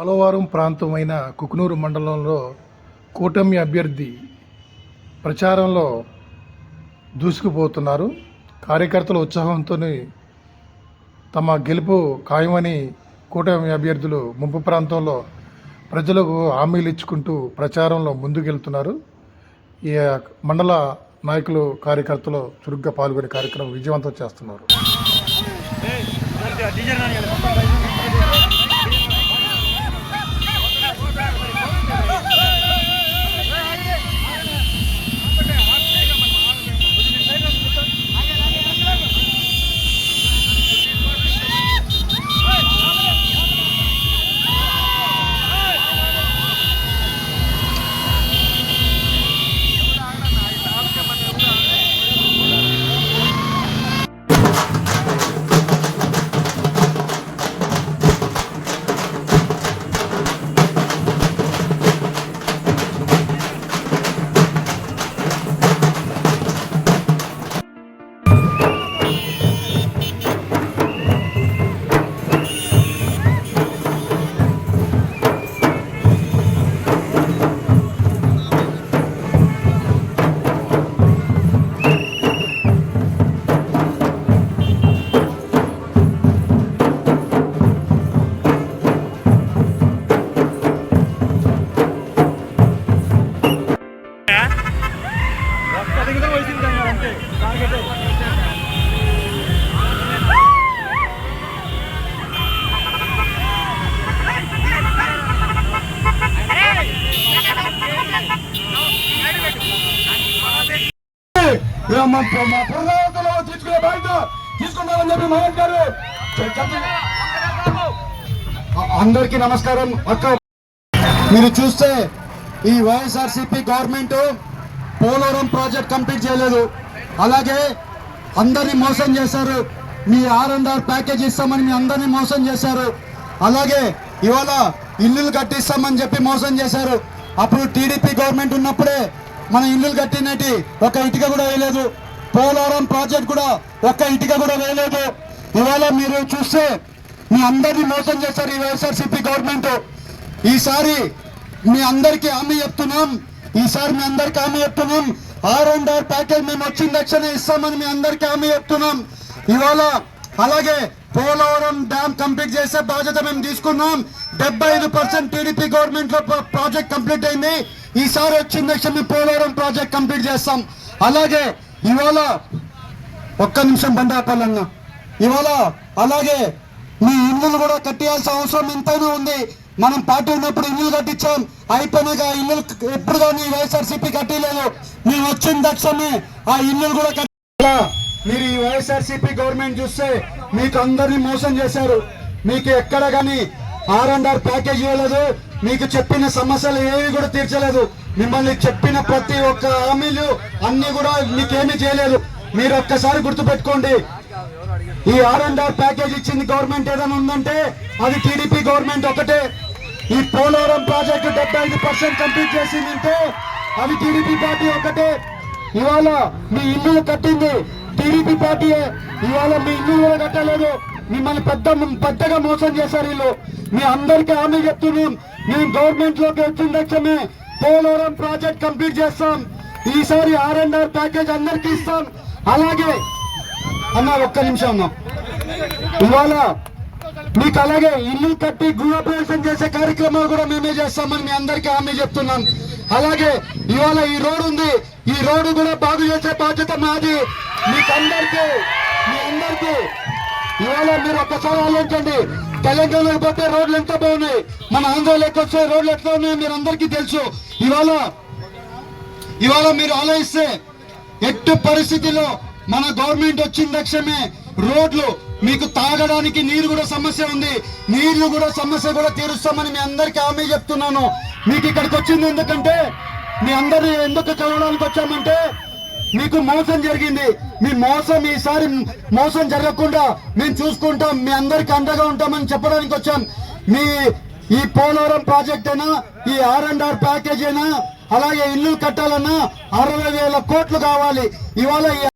పోలవరం ప్రాంతమైన కుకునూరు మండలంలో కూటమి అభ్యర్థి ప్రచారంలో దూసుకుపోతున్నారు. కార్యకర్తల ఉత్సాహంతో తమ గెలుపు ఖాయమని కూటమి అభ్యర్థులు ముంపు ప్రాంతంలో ప్రజలకు హామీలు ఇచ్చుకుంటూ ప్రచారంలో ముందుకెళ్తున్నారు. ఈ మండల నాయకులు కార్యకర్తలు చురుగ్గా పాల్గొనే కార్యక్రమం విజయవంతం చేస్తున్నారు. తీసుకునే బాధ్యత తీసుకున్నారని చెప్పి మహేష్ గారు అందరికీ నమస్కారం. మీరు చూస్తే ఈ YSRCP government Polavaram project complete చేయలేదు. అలాగే అందరినీ మోసం చేశారు. మీ R&R ప్యాకేజ్ ఇస్తామని మీ అందరినీ మోసం చేశారు. అలాగే ఇవాళ ఇల్లులు కట్టిస్తామని చెప్పి మోసం చేశారు. అప్పుడు టీడీపీ గవర్నమెంట్ ఉన్నప్పుడే మన ఇల్లులు కట్టినట్టు ఒక ఇటుక కూడా వేయలేదు. పోలవరం ప్రాజెక్ట్ కూడా ఒక్క ఇటుక కూడా వేయలేదు. ఇవాళ మీరు చూస్తే మీ అందరినీ మోసం చేశారు ఈ వైఎస్ఆర్సీపీ గవర్నమెంట్. ఈసారి మీ అందరికీ హామీ చెప్తున్నాం. R&R ప్యాకేజ్ మేము వచ్చిన తక్షణ ఇస్తామని మీ అందరికీ హామీ చెప్తున్నాం. ఇవాళ అలాగే పోలవరం డ్యామ్ కంప్లీట్ చేసే బాధ్యత మేము తీసుకున్నాం. 75% టీడీపీ గవర్నమెంట్ లో ప్రాజెక్ట్ కంప్లీట్ అయింది. ఈసారి వచ్చిన తక్షణ మేము పోలవరం ప్రాజెక్ట్ కంప్లీట్ చేస్తాం. అలాగే ఇవాళ ఒక్క నిమిషం బండాపాలన్న ఇవాళ అలాగే మీ ఇల్లులు కూడా కట్టియాల్సిన అవసరం ఎంతైనా ఉంది. మనం పార్టీ ఉన్నప్పుడు ఇల్లులు కట్టించాం. అయిపోయినాక ఇల్లులు ఎప్పుడు కానీ వైఎస్ఆర్సీపీ కట్టిలేదు. మేము వచ్చిన తక్షణమే ఆ ఇల్లులు కూడా కట్టిలా. మీరు ఈ వైఎస్ఆర్సీపీ గవర్నమెంట్ చూస్తే మీకు అందరినీ మోసం చేశారు. మీకు ఎక్కడ కానీ R&R ప్యాకేజ్ ఇవ్వలేదు. మీకు చెప్పిన సమస్యలు ఏవి కూడా తీర్చలేదు. మిమ్మల్ని చెప్పిన ప్రతి ఒక్క హామీలు అన్ని కూడా మీకేమీ చేయలేదు. మీరు ఒక్కసారి గుర్తుపెట్టుకోండి, ఈ R&R ప్యాకేజ్ ఇచ్చింది గవర్నమెంట్ ఏదైనా ఉందంటే అది టీడీపీ గవర్నమెంట్ ఒకటే. ఈ పోలవరం ప్రాజెక్టు 75% కంప్లీట్ చేసిందంటే అది టీడీపీ పార్టీ ఒకటే. ఇవాళ మీ ఇల్లు కట్టింది టీడీపీ పార్టీయే. ఇవాళ మీ ఇల్లు కూడా కట్టలేదు. మిమ్మల్ని పెద్దగా మోసం చేశారు వీళ్ళు. మీ అందరికీ హామీ చెప్తున్నాం, మేము గవర్నమెంట్ లోకి వచ్చిన తక్షణమే పోలవరం ప్రాజెక్ట్ కంప్లీట్ చేస్తాం. ఈసారి R&R ప్యాకేజ్ అందరికీ ఇస్తాం. అలాగే అన్న ఒక్క నిమిషం అన్న ఇవాళ మీకు అలాగే ఇల్లు కట్టి గృహప్రవేశం చేసే కార్యక్రమాలు కూడా మేమే చేస్తామని మీ అందరికీ హామీ చెప్తున్నాం. అలాగే ఇవాళ ఈ రోడ్డు ఉంది, ఈ రోడ్డు కూడా బాగు చేసే బాధ్యత మాది. మీ అందరికీ ఇవాళ మీరు ఒక్కసారి ఆలోచించండి. తెలంగాణకు పోతే రోడ్లు ఎంత బాగున్నాయి, మన ఆంధ్రాలోకి వస్తే రోడ్లు ఎట్లా ఉన్నాయో మీరు అందరికీ తెలుసు. ఇవాళ మీరు ఆలోచిస్తే ఎట్టి పరిస్థితిలో మన గవర్నమెంట్ వచ్చిన తక్షణమే రోడ్లు మీకు తాగడానికి నీరు కూడా సమస్య ఉంది. నీళ్లు కూడా సమస్య కూడా తీరుస్తామని మీ అందరికీ హామీ చెప్తున్నాను. మీకు ఇక్కడికి వచ్చింది ఎందుకంటే మీ అందరినీ ఎందుకు కలవడానికి వచ్చామంటే మీకు మోసం జరిగింది. మీ మోసం ఈసారి మోసం జరగకుండా మేము చూసుకుంటాం, మీ అందరికి అండగా ఉంటామని చెప్పడానికి వచ్చాం. మీ ఈ పోలవరం ప్రాజెక్ట్ అయినా ఈ R&R ప్యాకేజ్ అయినా అలాగే ఇల్లు కట్టాలన్నా 60,000 కోట్లు కావాలి. ఇవాళ ఈ